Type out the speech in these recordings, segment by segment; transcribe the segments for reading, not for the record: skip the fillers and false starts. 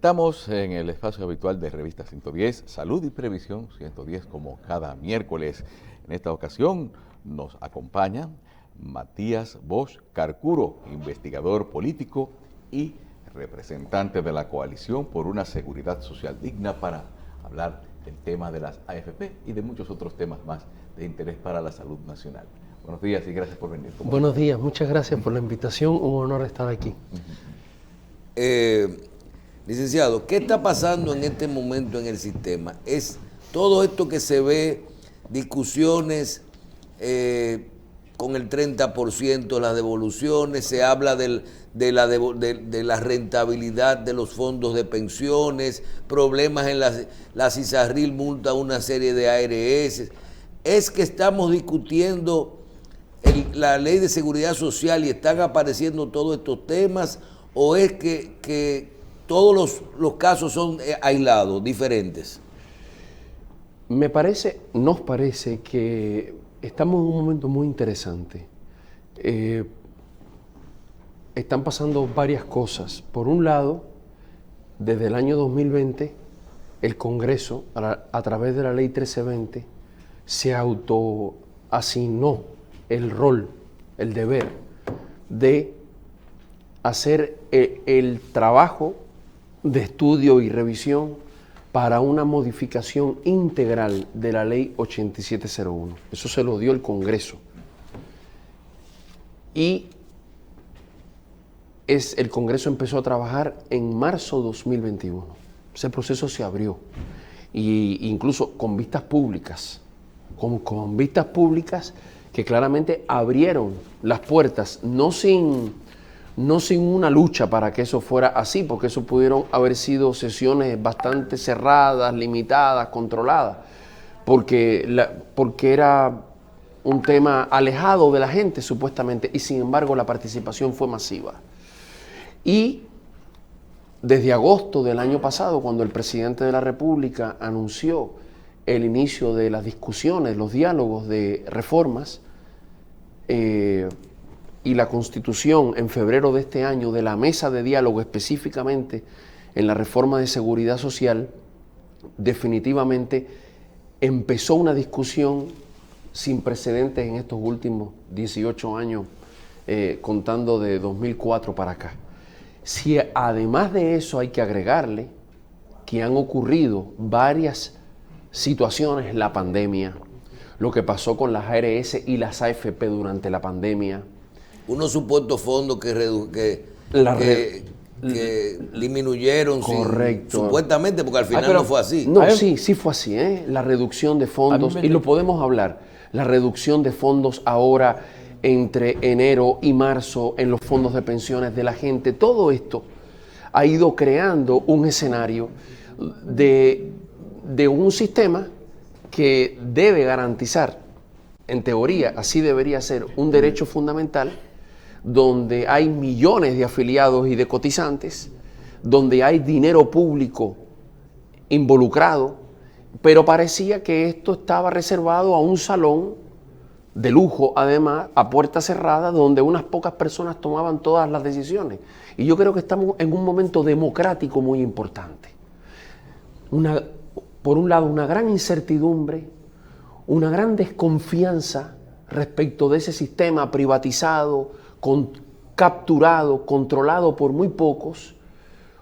Estamos en el espacio habitual de Revista 110, Salud y Previsión 110, como cada miércoles. En esta ocasión nos acompaña Matías Bosch Carcuro, investigador político y representante de la Coalición por una Seguridad Social Digna, para hablar del tema de las AFP y de muchos otros temas más de interés para la salud nacional. Buenos días y gracias por venir. Buenos días, muchas gracias por la invitación, un honor estar aquí. Licenciado, ¿qué está pasando en este momento en el sistema? Es todo esto que se ve, discusiones con el 30%, las devoluciones, se habla de la rentabilidad de los fondos de pensiones, problemas en la CISARRIL multa a una serie de ARS. ¿Es que estamos discutiendo la ley de seguridad social y están apareciendo todos estos temas, o es que todos los casos son aislados, diferentes? Nos parece que estamos en un momento muy interesante. Están pasando varias cosas. Por un lado, desde el año 2020, el Congreso, a través de la Ley 1320, se autoasignó el rol, el deber de hacer el trabajo de estudio y revisión para una modificación integral de la Ley 8701. Eso se lo dio el Congreso. Y el Congreso empezó a trabajar en marzo de 2021. Ese proceso se abrió, y incluso con vistas públicas, con vistas públicas que claramente abrieron las puertas, no sin una lucha para que eso fuera así, porque eso pudieron haber sido sesiones bastante cerradas, limitadas, controladas, porque era un tema alejado de la gente supuestamente, y sin embargo la participación fue masiva. Y desde agosto del año pasado, cuando el presidente de la República anunció el inicio de las discusiones, los diálogos de reformas, y la constitución en febrero de este año de la mesa de diálogo específicamente en la reforma de seguridad social, definitivamente empezó una discusión sin precedentes en estos últimos 18 años, contando de 2004 para acá. Si además de eso hay que agregarle que han ocurrido varias situaciones, la pandemia, lo que pasó con las ARS y las AFP durante la pandemia, unos supuestos fondos que disminuyeron, supuestamente, porque al final no fue así. No, sí fue así, la reducción de fondos, y lo podemos hablar, la reducción de fondos ahora entre enero y marzo en los fondos de pensiones de la gente. Todo esto ha ido creando un escenario de un sistema que debe garantizar, en teoría, así debería ser, un derecho fundamental, donde hay millones de afiliados y de cotizantes, donde hay dinero público involucrado, pero parecía que esto estaba reservado a un salón de lujo, además, a puerta cerrada, donde unas pocas personas tomaban todas las decisiones. Y yo creo que estamos en un momento democrático muy importante. Por un lado, una gran incertidumbre, una gran desconfianza respecto de ese sistema privatizado, capturado, controlado por muy pocos,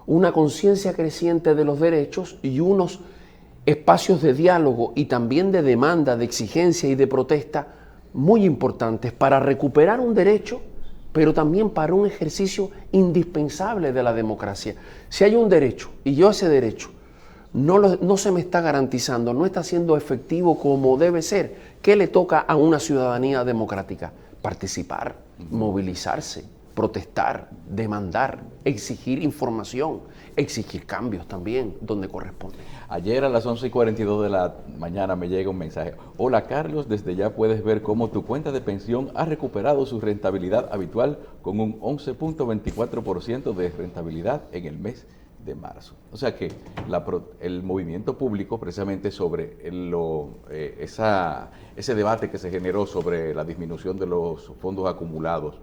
una conciencia creciente de los derechos y unos espacios de diálogo y también de demanda, de exigencia y de protesta muy importantes para recuperar un derecho, pero también para un ejercicio indispensable de la democracia. Si hay un derecho y yo ese derecho no se me está garantizando, no está siendo efectivo como debe ser, ¿qué le toca a una ciudadanía democrática? Participar, movilizarse, protestar, demandar, exigir información, exigir cambios también donde corresponde. Ayer a las 11:42 de la mañana me llega un mensaje. Hola Carlos, desde ya puedes ver cómo tu cuenta de pensión ha recuperado su rentabilidad habitual con un 11.24% de rentabilidad en el mes de marzo. O sea que el movimiento público, precisamente sobre ese debate que se generó sobre la disminución de los fondos acumulados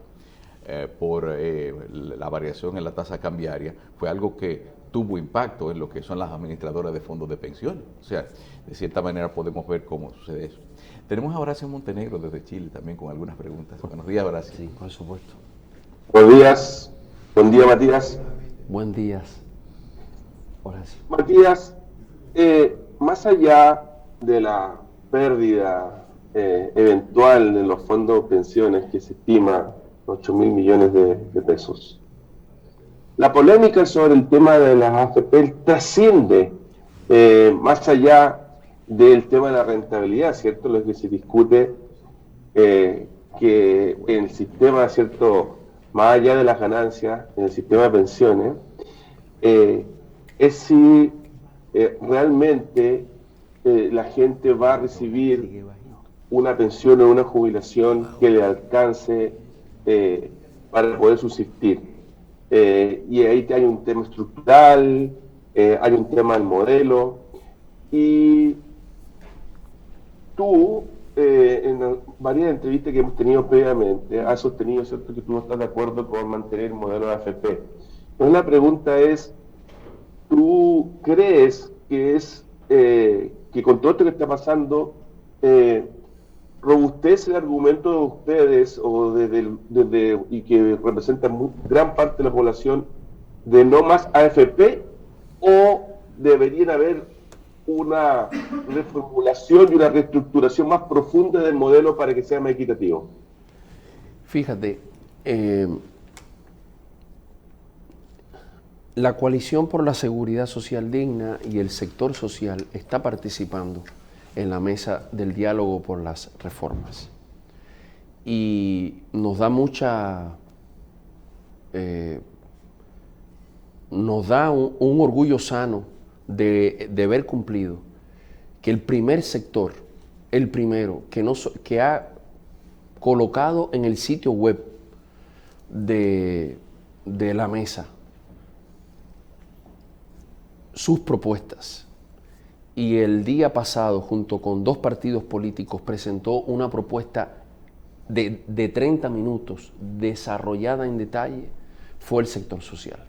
por la variación en la tasa cambiaria, fue algo que tuvo impacto en lo que son las administradoras de fondos de pensiones. O sea, de cierta manera podemos ver cómo sucede eso. Tenemos a Horacio Montenegro desde Chile también con algunas preguntas. Buenos días, Horacio. Sí, por supuesto. Buenos días. Buen día, Matías. Buen día, Horacio. Matías, más allá de la pérdida eventual de los fondos de pensiones que se estima 8.000 millones de pesos, la polémica sobre el tema de las AFP trasciende más allá del tema de la rentabilidad, ¿cierto? Lo que se discute que en el sistema, ¿cierto?, más allá de las ganancias en el sistema de pensiones, es si realmente la gente va a recibir una pensión o una jubilación que le alcance para poder subsistir. Y ahí hay un tema estructural, hay un tema del modelo, y tú, en varias entrevistas que hemos tenido previamente, has sostenido, ¿cierto?, que tú no estás de acuerdo con mantener el modelo de AFP. Entonces la pregunta es, ¿tú crees que es que con todo esto que está pasando robustece el argumento de ustedes o y que representan gran parte de la población de no más AFP, o deberían haber una reformulación y una reestructuración más profunda del modelo para que sea más equitativo? Fíjate, la Coalición por la Seguridad Social Digna y el sector social está participando en la mesa del diálogo por las reformas. Y nos da un orgullo sano de haber cumplido que el primer sector, el primero que ha colocado en el sitio web de la mesa sus propuestas, y el día pasado, junto con 2 partidos políticos, presentó una propuesta de 30 minutos desarrollada en detalle, fue el sector social,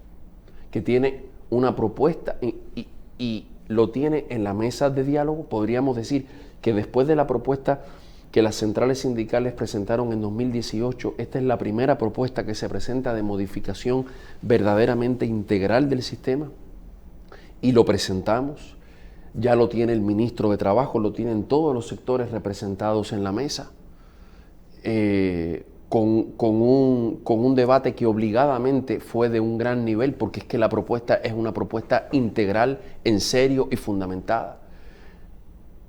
que tiene una propuesta y lo tiene en la mesa de diálogo. Podríamos decir que después de la propuesta que las centrales sindicales presentaron en 2018, esta es la primera propuesta que se presenta de modificación verdaderamente integral del sistema, y lo presentamos. Ya lo tiene el ministro de Trabajo, lo tienen todos los sectores representados en la mesa, con un debate que obligadamente fue de un gran nivel, porque es que la propuesta es una propuesta integral, en serio y fundamentada.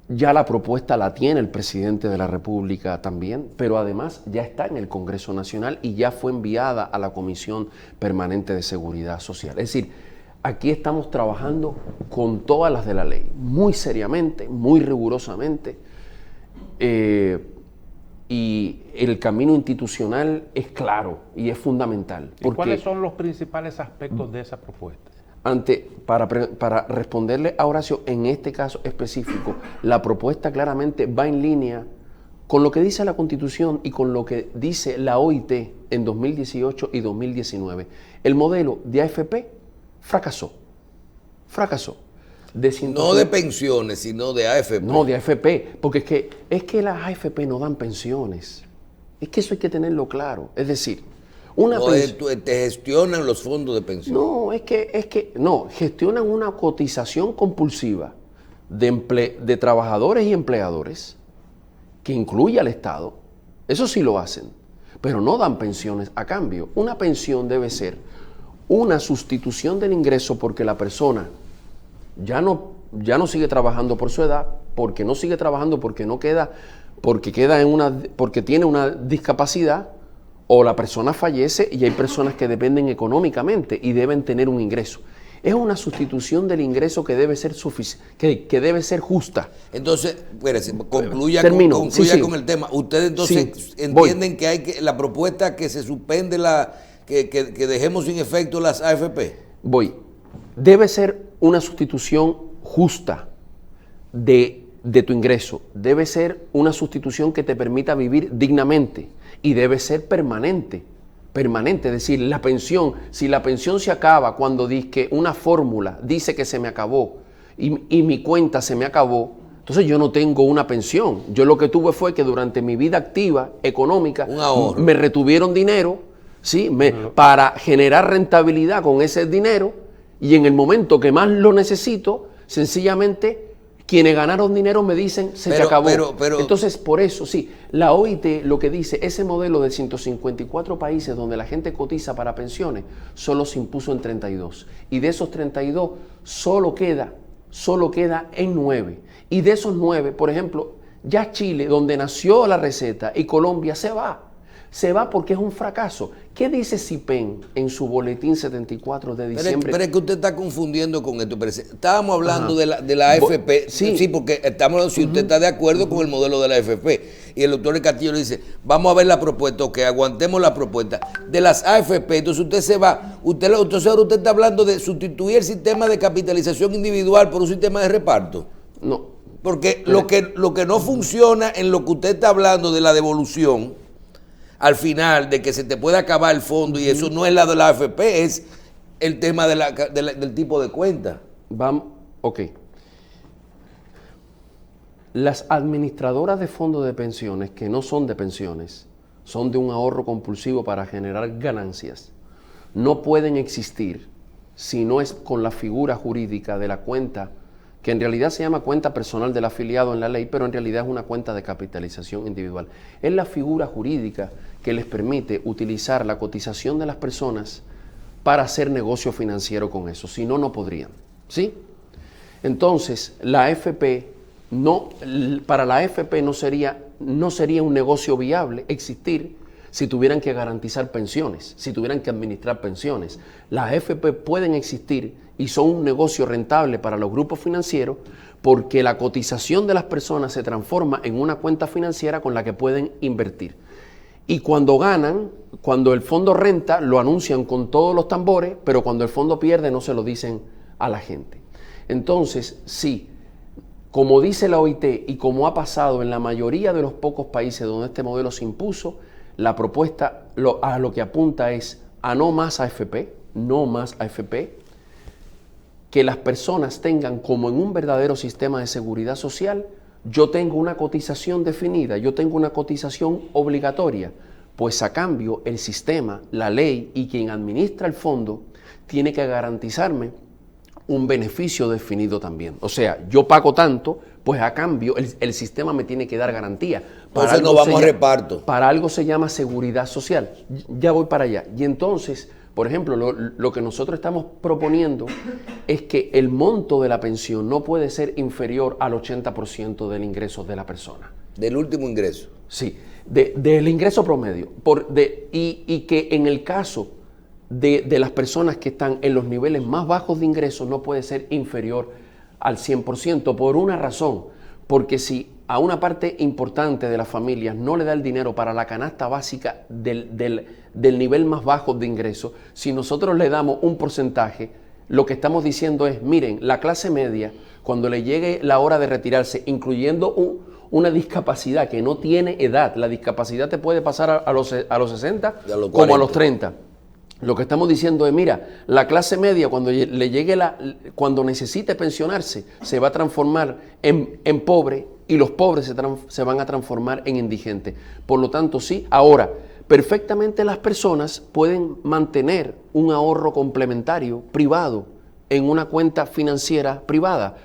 Ya la propuesta la tiene el presidente de la República también, pero además ya está en el Congreso Nacional y ya fue enviada a la Comisión Permanente de Seguridad Social. Es decir, aquí estamos trabajando con todas las de la ley, muy seriamente, muy rigurosamente, y el camino institucional es claro y es fundamental. ¿Y cuáles son los principales aspectos de esa propuesta? Para responderle a Horacio, en este caso específico, la propuesta claramente va en línea con lo que dice la Constitución y con lo que dice la OIT en 2018 y 2019. El modelo de AFP fracasó. No de pensiones, sino de AFP. No, de AFP, porque es que las AFP no dan pensiones. Es que eso hay que tenerlo claro. Es decir, te gestionan los fondos de pensión. No, no, gestionan una cotización compulsiva de trabajadores y empleadores que incluye al Estado. Eso sí lo hacen, pero no dan pensiones a cambio. Una pensión debe ser una sustitución del ingreso porque la persona ya no sigue trabajando por su edad, porque no sigue trabajando porque tiene una discapacidad, o la persona fallece y hay personas que dependen económicamente y deben tener un ingreso. Es una sustitución del ingreso que debe ser que debe ser justa. Entonces, espérese, concluya con el tema. Ustedes entonces entienden que la propuesta que se suspende que dejemos sin efecto las AFP. Debe ser una sustitución justa de tu ingreso. Debe ser una sustitución que te permita vivir dignamente y debe ser permanente, permanente, es decir, la pensión, si la pensión se acaba cuando dice una fórmula dice que se me acabó y mi cuenta se me acabó, entonces yo no tengo una pensión. Yo lo que tuve fue que durante mi vida activa, económica, me retuvieron dinero, ¿sí? Para generar rentabilidad con ese dinero, y en el momento que más lo necesito, sencillamente quienes ganaron dinero me dicen se acabó. Entonces, por eso, sí, la OIT lo que dice, ese modelo de 154 países donde la gente cotiza para pensiones, solo se impuso en 32. Y de esos 32, solo queda en 9. Y de esos 9, por ejemplo, ya Chile, donde nació la receta, y Colombia se va. Se va porque es un fracaso. ¿Qué dice CIPEN en su boletín 74 de diciembre? Pero es que usted está confundiendo con esto. Estábamos hablando de la AFP. Sí, porque estamos hablando si usted está de acuerdo con el modelo de la AFP. Y el doctor Castillo le dice, vamos a ver la propuesta, que aguantemos la propuesta de las AFP. Entonces usted se va. Entonces ahora usted está hablando de sustituir el sistema de capitalización individual por un sistema de reparto. No. Porque lo que no funciona en lo que usted está hablando de la devolución, al final, de que se te puede acabar el fondo, y eso no es la de la AFP, es el tema del tipo de cuenta. Ok. Las administradoras de fondos de pensiones, que no son de pensiones, son de un ahorro compulsivo para generar ganancias, no pueden existir si no es con la figura jurídica de la cuenta, que en realidad se llama cuenta personal del afiliado en la ley, pero en realidad es una cuenta de capitalización individual. Es la figura jurídica que les permite utilizar la cotización de las personas para hacer negocio financiero con eso, si no, no podrían, ¿sí? Entonces, la AFP para la AFP no sería un negocio viable existir si tuvieran que garantizar pensiones, si tuvieran que administrar pensiones. Las AFP pueden existir y son un negocio rentable para los grupos financieros porque la cotización de las personas se transforma en una cuenta financiera con la que pueden invertir. Y cuando ganan, cuando el fondo renta, lo anuncian con todos los tambores, pero cuando el fondo pierde no se lo dicen a la gente. Entonces, sí, como dice la OIT y como ha pasado en la mayoría de los pocos países donde este modelo se impuso, la propuesta a lo que apunta es a no más AFP, que las personas tengan como en un verdadero sistema de seguridad social, yo tengo una cotización definida, yo tengo una cotización obligatoria, pues a cambio el sistema, la ley y quien administra el fondo tiene que garantizarme un beneficio definido también. O sea, yo pago tanto, pues a cambio el sistema me tiene que dar garantía. Entonces no vamos a reparto. Para algo se llama seguridad social. Ya voy para allá. Y entonces, por ejemplo, lo que nosotros estamos proponiendo es que el monto de la pensión no puede ser inferior al 80% del ingreso de la persona. Del último ingreso. Sí, del ingreso promedio. Y que en el caso de las personas que están en los niveles más bajos de ingresos no puede ser inferior al 100% por una razón, porque si a una parte importante de las familias no le da el dinero para la canasta básica del nivel más bajo de ingresos, si nosotros le damos un porcentaje, lo que estamos diciendo es, miren, la clase media, cuando le llegue la hora de retirarse, incluyendo una discapacidad que no tiene edad, la discapacidad te puede pasar a los 60 como a los 30. Lo que estamos diciendo es, mira, la clase media cuando le llegue cuando necesite pensionarse, se va a transformar en pobre y los pobres se van a transformar en indigentes. Por lo tanto, sí, ahora, perfectamente las personas pueden mantener un ahorro complementario privado en una cuenta financiera privada,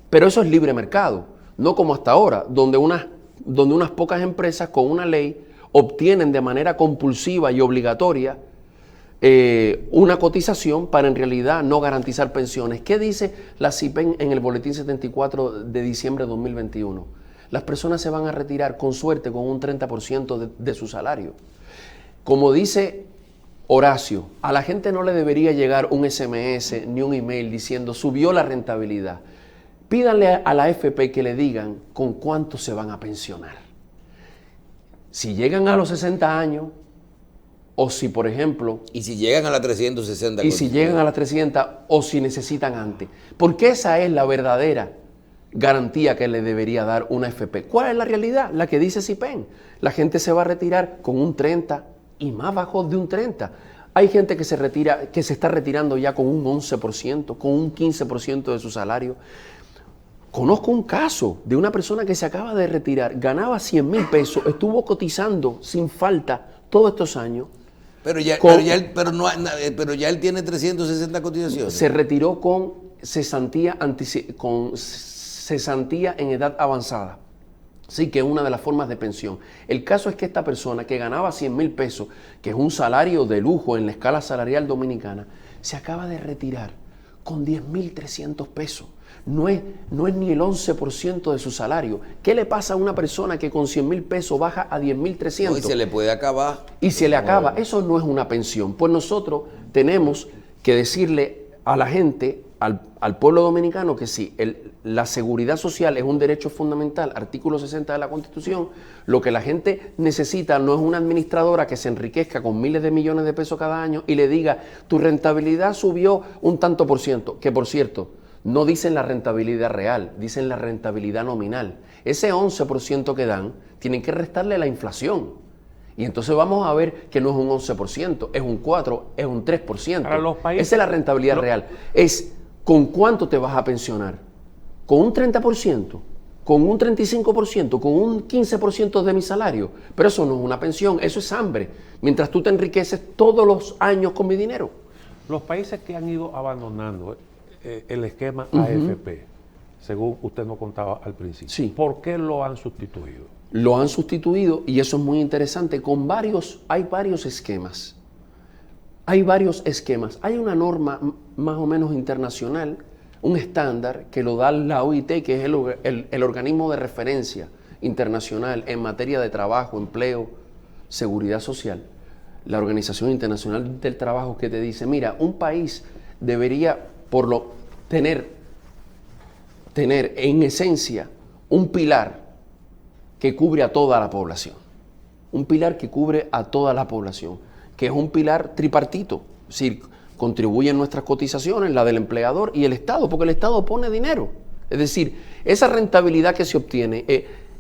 pero eso es libre mercado, no como hasta ahora, donde unas pocas empresas con una ley obtienen de manera compulsiva y obligatoria una cotización para en realidad no garantizar pensiones. ¿Qué dice la CIPEN en el boletín 74 de diciembre de 2021? Las personas se van a retirar con suerte con un 30% de su salario. Como dice Horacio, a la gente no le debería llegar un SMS ni un email diciendo subió la rentabilidad. Pídanle a la AFP que le digan con cuánto se van a pensionar. Si llegan a los 60 años, o si, por ejemplo... Y si llegan a las 360. Y si llegan a las 300 o si necesitan antes. Porque esa es la verdadera garantía que le debería dar una AFP. ¿Cuál es la realidad? La que dice CIPEN. La gente se va a retirar con un 30, y más bajó de un 30%. Hay gente que se retira, que se está retirando ya con un 11%, con un 15% de su salario. Conozco un caso de una persona que se acaba de retirar, ganaba 100,000 pesos, estuvo cotizando sin falta todos estos años. Pero ya él tiene 360 cotizaciones. Se retiró con cesantía en edad avanzada. Sí, que es una de las formas de pensión. El caso es que esta persona que ganaba 100,000 pesos, que es un salario de lujo en la escala salarial dominicana, se acaba de retirar con 10,300 pesos. No es ni el 11% de su salario. ¿Qué le pasa a una persona que con 100,000 pesos baja a 10,300? Y se le puede acabar. Y se le acaba. Eso no es una pensión. Pues nosotros tenemos que decirle a la gente, al pueblo dominicano, que sí, la seguridad social es un derecho fundamental, artículo 60 de la Constitución. Lo que la gente necesita no es una administradora que se enriquezca con miles de millones de pesos cada año y le diga, tu rentabilidad subió un tanto por ciento, que por cierto, no dicen la rentabilidad real, dicen la rentabilidad nominal. Ese 11% que dan, tienen que restarle la inflación. Y entonces vamos a ver que no es un 11%, es un 4%, es un 3%. Para los países, esa es la rentabilidad real. Es con cuánto te vas a pensionar. ¿Con un 30%? ¿Con un 35%? ¿Con un 15% de mi salario? Pero eso no es una pensión, eso es hambre. Mientras tú te enriqueces todos los años con mi dinero. Los países que han ido abandonando el esquema AFP, según usted nos contaba al principio, sí. ¿Por qué lo han sustituido? Lo han sustituido, y eso es muy interesante, hay varios esquemas. Hay una norma más o menos internacional, un estándar que lo da la OIT, que es el organismo de referencia internacional en materia de trabajo, empleo, seguridad social. La Organización Internacional del Trabajo, que te dice, mira, un país debería tener en esencia un pilar que cubre a toda la población. Un pilar que cubre a toda la población, que es un pilar tripartito. Es decir, contribuyen nuestras cotizaciones, la del empleador y el Estado, porque el Estado pone dinero. Es decir, esa rentabilidad que se obtiene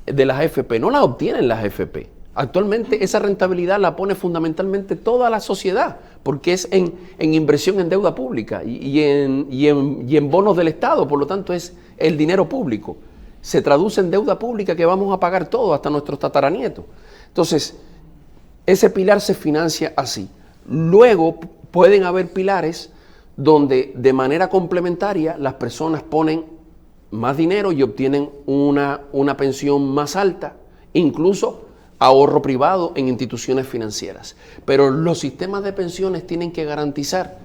de las AFP, no la obtienen las AFP. Actualmente esa rentabilidad la pone fundamentalmente toda la sociedad, porque es en inversión en deuda pública y en bonos del Estado, por lo tanto es el dinero público. Se traduce en deuda pública que vamos a pagar todos, hasta nuestros tataranietos. Entonces, ese pilar se financia así. Luego pueden haber pilares donde de manera complementaria las personas ponen más dinero y obtienen una pensión más alta, incluso ahorro privado en instituciones financieras. Pero los sistemas de pensiones tienen que garantizar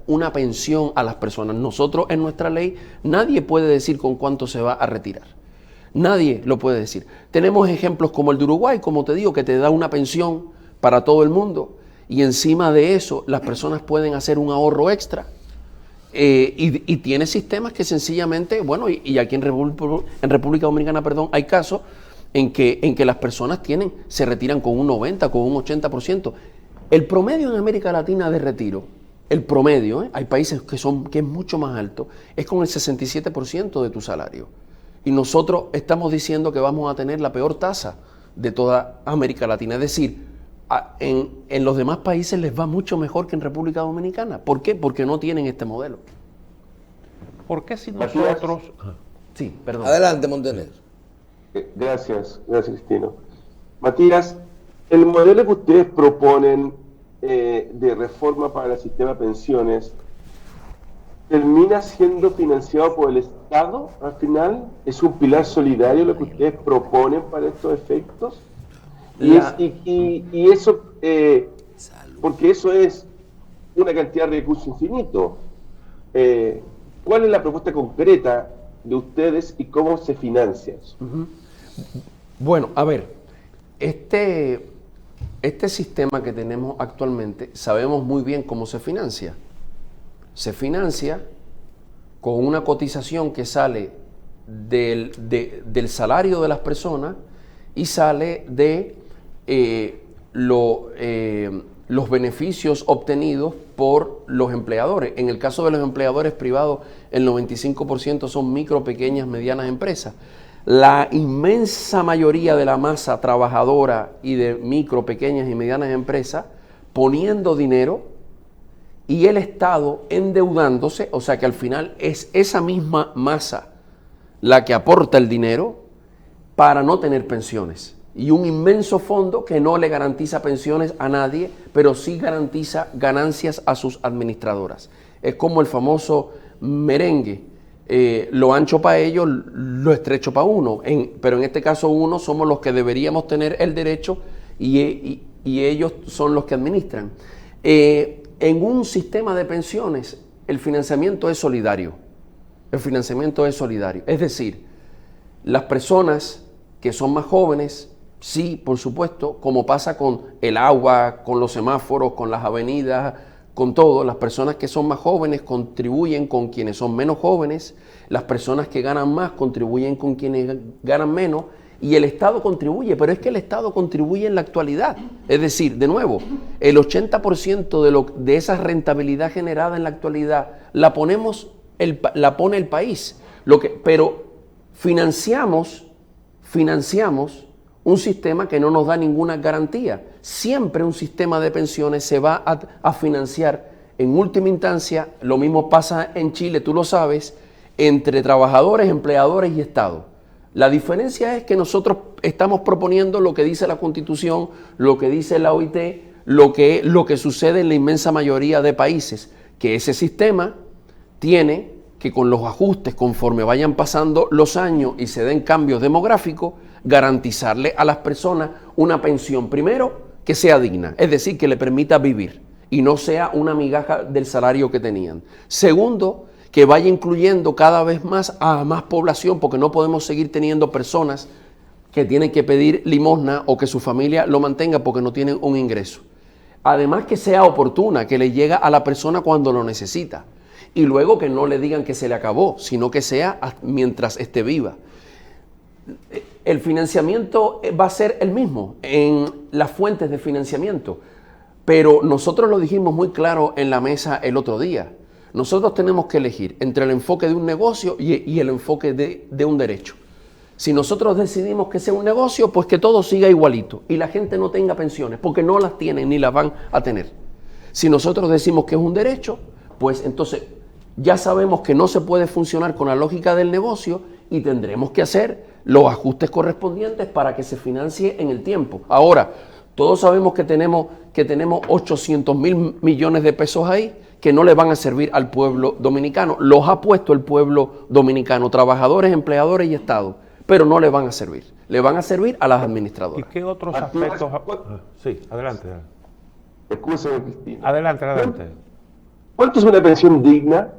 una pensión a las personas. Nosotros en nuestra ley nadie puede decir con cuánto se va a retirar. Nadie lo puede decir. Tenemos ejemplos como el de Uruguay, como te digo, que te da una pensión para todo el mundo y encima de eso las personas pueden hacer un ahorro extra. Y tiene sistemas que sencillamente, bueno, y aquí en República Dominicana, hay casos en que las personas se retiran con un 90%, con un 80%. El promedio en América Latina de retiro, el promedio, hay países que es mucho más alto, es con el 67% de tu salario. Y nosotros estamos diciendo que vamos a tener la peor tasa de toda América Latina. Es decir, en los demás países les va mucho mejor que en República Dominicana. ¿Por qué? Porque no tienen este modelo. ¿Por qué si nosotros...? Sí, perdón. Adelante, Montaner. Gracias, Cristino. Matías, el modelo que ustedes proponen de reforma para el sistema de pensiones, ¿termina siendo financiado por el Estado al final? ¿Es un pilar solidario lo que ustedes proponen para estos efectos? Y eso, porque eso es una cantidad de recursos infinito. ¿Cuál es la propuesta concreta de ustedes y cómo se financia eso? Bueno, a ver, este sistema que tenemos actualmente, sabemos muy bien cómo se financia. Se financia con una cotización que sale del salario de las personas y sale de los beneficios obtenidos por los empleadores. En el caso de los empleadores privados, el 95% son micro, pequeñas, medianas empresas. la inmensa mayoría de la masa trabajadora y de micro, pequeñas y medianas empresas poniendo dinero y el Estado endeudándose, o sea que al final es esa misma masa la que aporta el dinero para no tener pensiones. Y un inmenso fondo que no le garantiza pensiones a nadie, pero sí garantiza ganancias a sus administradoras. Es como el famoso merengue, lo ancho para ellos, lo estrecho para uno. Pero en este caso uno somos los que deberíamos tener el derecho y ellos son los que administran. En un sistema de pensiones el financiamiento es solidario. El financiamiento es solidario. Es decir, las personas que son más jóvenes, sí, por supuesto, como pasa con el agua, con los semáforos, con las avenidas, con todo, las personas que son más jóvenes contribuyen con quienes son menos jóvenes, las personas que ganan más contribuyen con quienes ganan menos, y el Estado contribuye, pero es que el Estado contribuye en la actualidad. Es decir, de nuevo, el 80% de esa rentabilidad generada en la actualidad la pone el país. Pero financiamos un sistema que no nos da ninguna garantía. Siempre un sistema de pensiones se va a financiar en última instancia, lo mismo pasa en Chile, tú lo sabes, entre trabajadores, empleadores y Estado. La diferencia es que nosotros estamos proponiendo lo que dice la Constitución, lo que dice la OIT, lo que sucede en la inmensa mayoría de países, que ese sistema tiene que con los ajustes conforme vayan pasando los años y se den cambios demográficos, garantizarle a las personas una pensión, primero, que sea digna, es decir, que le permita vivir y no sea una migaja del salario que tenían. Segundo, que vaya incluyendo cada vez más a más población, porque no podemos seguir teniendo personas que tienen que pedir limosna o que su familia lo mantenga porque no tienen un ingreso. Además que sea oportuna, que le llega a la persona cuando lo necesita. Y luego que no le digan que se le acabó, sino que sea mientras esté viva. El financiamiento va a ser el mismo en las fuentes de financiamiento, pero nosotros lo dijimos muy claro en la mesa el otro día. Nosotros tenemos que elegir entre el enfoque de un negocio y el enfoque de un derecho. Si nosotros decidimos que sea un negocio, pues que todo siga igualito y la gente no tenga pensiones, porque no las tienen ni las van a tener. Si nosotros decimos que es un derecho, pues entonces ya sabemos que no se puede funcionar con la lógica del negocio y tendremos que hacer los ajustes correspondientes para que se financie en el tiempo. Ahora, todos sabemos que tenemos 800.000 millones de pesos ahí que no le van a servir al pueblo dominicano. Los ha puesto el pueblo dominicano, trabajadores, empleadores y Estado, pero no le van a servir. Le van a servir a las ¿Y administradoras. qué otros aspectos? Sí, adelante. Escúchame, Cristina. Adelante. ¿Cuánto es una pensión digna?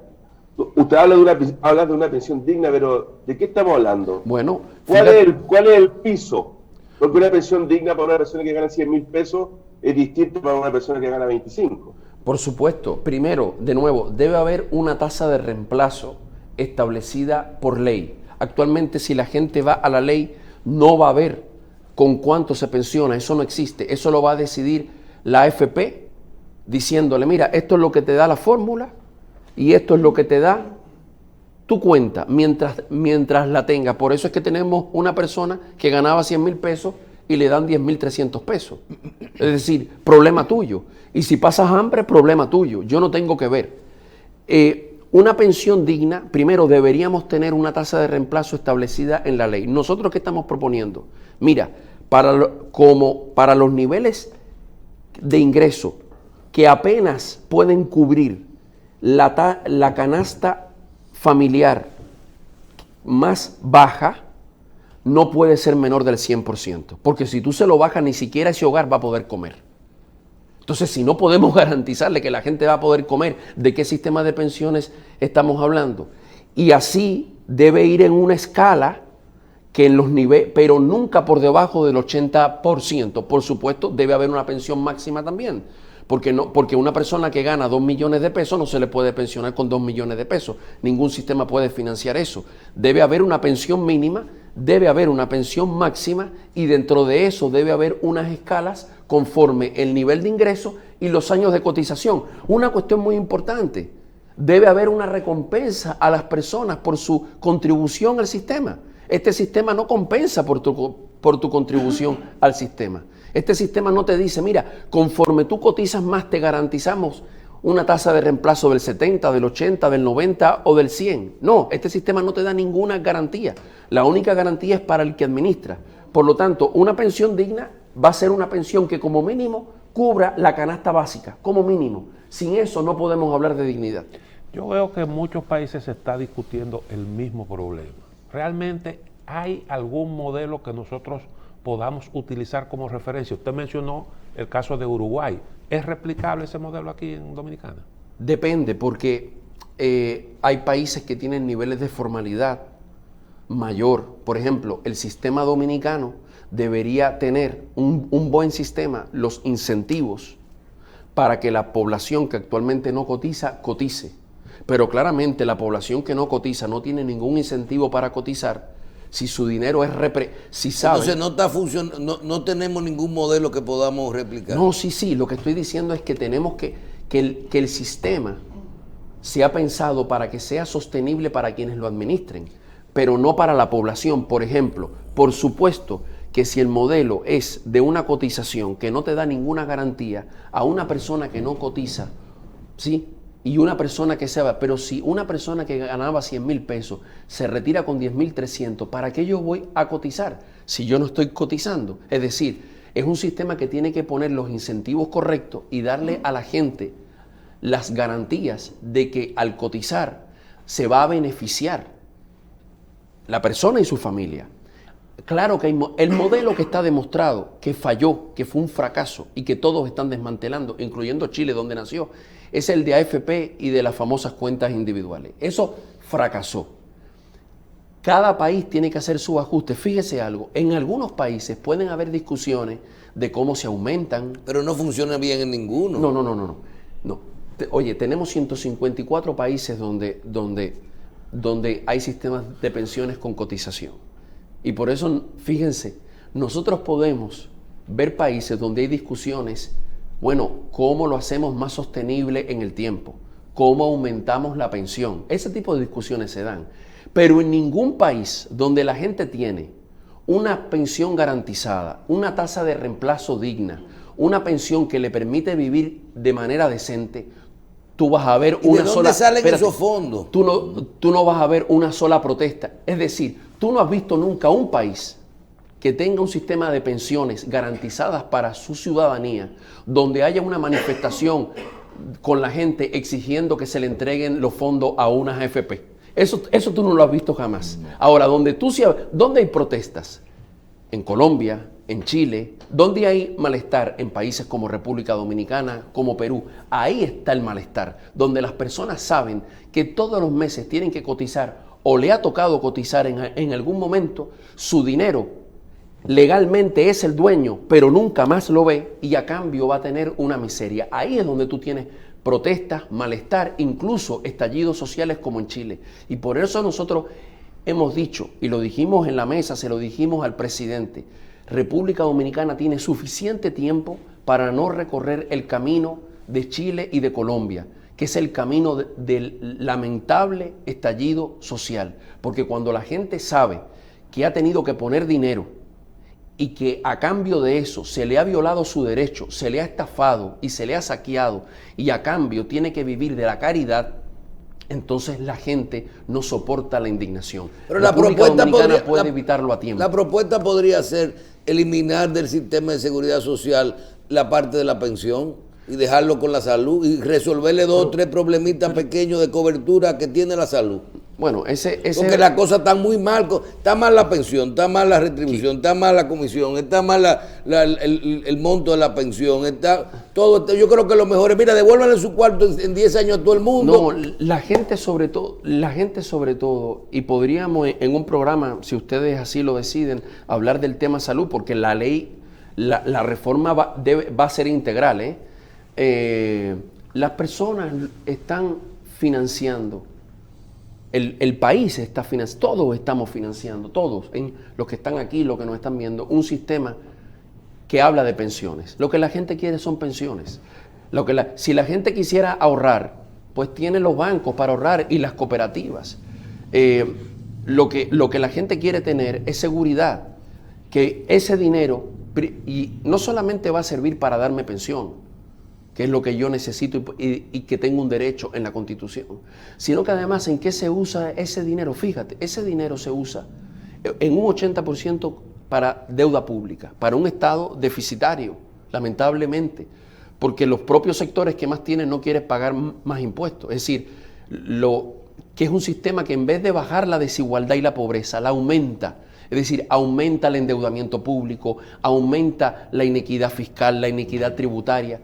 Usted habla de una pensión digna, pero ¿de qué estamos hablando? Bueno, ¿Cuál es el piso? Porque una pensión digna para una persona que gana 100.000 pesos es distinto para una persona que gana 25. Por supuesto, primero, de nuevo, debe haber una tasa de reemplazo establecida por ley. Actualmente, si la gente va a la ley, no va a ver con cuánto se pensiona, eso no existe. Eso lo va a decidir la AFP diciéndole, mira, esto es lo que te da la fórmula y esto es lo que te da tu cuenta mientras la tengas. Por eso es que tenemos una persona que ganaba 100.000 pesos y le dan 10.300 pesos. Es decir, problema tuyo. Y si pasas hambre, problema tuyo. Yo no tengo que ver. Una pensión digna, primero deberíamos tener una tasa de reemplazo establecida en la ley. ¿Nosotros qué estamos proponiendo? Mira, para los niveles de ingreso que apenas pueden cubrir la canasta familiar más baja, no puede ser menor del 100%, porque si tú se lo bajas, ni siquiera ese hogar va a poder comer. Entonces, si no podemos garantizarle que la gente va a poder comer, ¿de qué sistema de pensiones estamos hablando? Y así debe ir en una escala que en los niveles, pero nunca por debajo del 80%. Por supuesto, debe haber una pensión máxima también. Porque una persona que gana 2 millones de pesos no se le puede pensionar con 2 millones de pesos. Ningún sistema puede financiar eso. Debe haber una pensión mínima, debe haber una pensión máxima y dentro de eso debe haber unas escalas conforme el nivel de ingreso y los años de cotización. Una cuestión muy importante, debe haber una recompensa a las personas por su contribución al sistema. Este sistema no compensa por tu contribución al sistema. Este sistema no te dice, mira, conforme tú cotizas más te garantizamos una tasa de reemplazo del 70, del 80, del 90 o del 100. No, este sistema no te da ninguna garantía. La única garantía es para el que administra. Por lo tanto, una pensión digna va a ser una pensión que como mínimo cubra la canasta básica, como mínimo. Sin eso no podemos hablar de dignidad. Yo veo que en muchos países se está discutiendo el mismo problema. ¿Realmente hay algún modelo que nosotros podamos utilizar como referencia? Usted mencionó el caso de Uruguay. ¿Es replicable ese modelo aquí en Dominicana? Depende, porque hay países que tienen niveles de formalidad mayor. Por ejemplo, el sistema dominicano debería tener un buen sistema, los incentivos para que la población que actualmente no cotiza, cotice. Pero claramente la población que no cotiza no tiene ningún incentivo para cotizar si su dinero es si sabe. Entonces no está funcionando, no tenemos ningún modelo que podamos replicar. No, sí, lo que estoy diciendo es que tenemos que el sistema se ha pensado para que sea sostenible para quienes lo administren, pero no para la población. Por ejemplo, por supuesto que si el modelo es de una cotización que no te da ninguna garantía a una persona que no cotiza, ¿sí? Y una persona que se va, pero si una persona que ganaba 100,000 pesos se retira con 10,300, ¿para qué yo voy a cotizar si yo no estoy cotizando? Es decir, es un sistema que tiene que poner los incentivos correctos y darle a la gente las garantías de que al cotizar se va a beneficiar la persona y su familia. Claro que el modelo que está demostrado que falló, que fue un fracaso y que todos están desmantelando, incluyendo Chile, donde nació, es el de AFP y de las famosas cuentas individuales. Eso fracasó. Cada país tiene que hacer sus ajustes. Fíjese algo, en algunos países pueden haber discusiones de cómo se aumentan. Pero no funciona bien en ninguno. No. Oye, tenemos 154 países donde hay sistemas de pensiones con cotización. Y por eso, fíjense, nosotros podemos ver países donde hay discusiones. Bueno, ¿cómo lo hacemos más sostenible en el tiempo? ¿Cómo aumentamos la pensión? Ese tipo de discusiones se dan. Pero en ningún país donde la gente tiene una pensión garantizada, una tasa de reemplazo digna, una pensión que le permite vivir de manera decente, tú vas a ver una sola... ¿De dónde salen esos fondos? Tú no vas a ver una sola protesta. Es decir, tú no has visto nunca un país que tenga un sistema de pensiones garantizadas para su ciudadanía, donde haya una manifestación con la gente exigiendo que se le entreguen los fondos a unas AFP. Eso tú no lo has visto jamás. Ahora, ¿dónde hay protestas? En Colombia, en Chile, ¿dónde hay malestar? En países como República Dominicana, como Perú. Ahí está el malestar, donde las personas saben que todos los meses tienen que cotizar o le ha tocado cotizar en algún momento su dinero. Legalmente es el dueño, pero nunca más lo ve y a cambio va a tener una miseria. Ahí es donde tú tienes protestas, malestar, incluso estallidos sociales como en Chile. Y por eso nosotros hemos dicho, y lo dijimos en la mesa, se lo dijimos al presidente, República Dominicana tiene suficiente tiempo para no recorrer el camino de Chile y de Colombia, que es el camino del lamentable estallido social. Porque cuando la gente sabe que ha tenido que poner dinero y que a cambio de eso se le ha violado su derecho, se le ha estafado y se le ha saqueado y a cambio tiene que vivir de la caridad, entonces la gente no soporta la indignación. Pero la propuesta puede evitarlo a tiempo. La propuesta podría ser eliminar del sistema de seguridad social la parte de la pensión y dejarlo con la salud y resolverle 2 o 3 problemitas pequeños de cobertura que tiene la salud. Bueno, porque las cosas están muy mal. Está mal la pensión, está mal la retribución, está mal la comisión, está mal el monto de la pensión, está todo. Yo creo que lo mejor es, mira, devuélvanle su cuarto en 10 años a todo el mundo. No, la gente sobre todo, y podríamos en un programa, si ustedes así lo deciden, hablar del tema salud, porque la ley, la reforma va a ser integral, las personas están financiando. El país está financiando, todos estamos financiando, todos, los que están aquí, los que nos están viendo, un sistema que habla de pensiones. Lo que la gente quiere son pensiones. Si la gente quisiera ahorrar, pues tiene los bancos para ahorrar y las cooperativas. lo que la gente quiere tener es seguridad, que ese dinero, y no solamente va a servir para darme pensión, que es lo que yo necesito y que tengo un derecho en la Constitución, sino que además en qué se usa ese dinero. Fíjate, ese dinero se usa en un 80% para deuda pública, para un Estado deficitario, lamentablemente, porque los propios sectores que más tienen no quieren pagar más impuestos. Es decir, que es un sistema que en vez de bajar la desigualdad y la pobreza, la aumenta. Es decir, aumenta el endeudamiento público, aumenta la inequidad fiscal, la inequidad tributaria.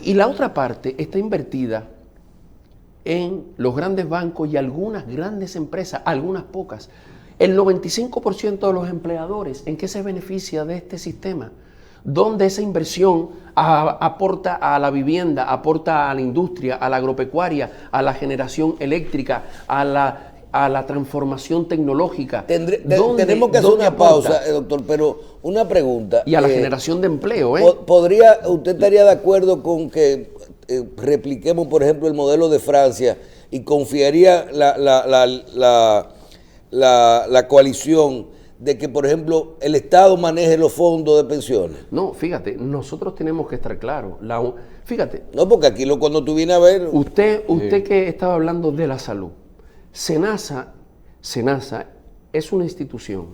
Y la otra parte está invertida en los grandes bancos y algunas grandes empresas, algunas pocas. El 95% de los empleadores, ¿en qué se beneficia de este sistema? Donde esa inversión aporta a la vivienda, aporta a la industria, a la agropecuaria, a la generación eléctrica, a la transformación tecnológica. Tenemos que hacer una pausa, doctor, pero una pregunta. Y a la generación de empleo. ¿Usted estaría de acuerdo con que repliquemos, por ejemplo, el modelo de Francia y confiaría la coalición de que, por ejemplo, el Estado maneje los fondos de pensiones? No, fíjate, nosotros tenemos que estar claros. Fíjate. No, porque aquí cuando tú vienes a ver... Usted que estaba hablando de la salud, SENASA es una institución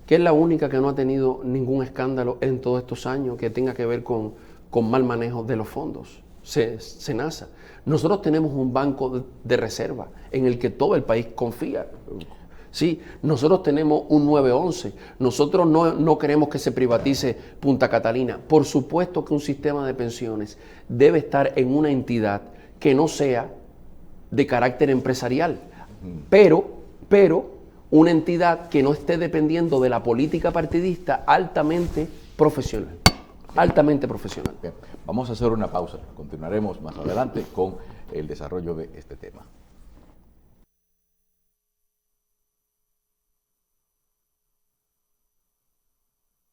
que es la única que no ha tenido ningún escándalo en todos estos años que tenga que ver con mal manejo de los fondos. SENASA. Nosotros tenemos un banco de reserva en el que todo el país confía. Sí, nosotros tenemos un 911. Nosotros no queremos que se privatice Punta Catalina. Por supuesto que un sistema de pensiones debe estar en una entidad que no sea de carácter empresarial, pero una entidad que no esté dependiendo de la política partidista, altamente profesional. Altamente profesional. Bien, vamos a hacer una pausa. Continuaremos más adelante con el desarrollo de este tema.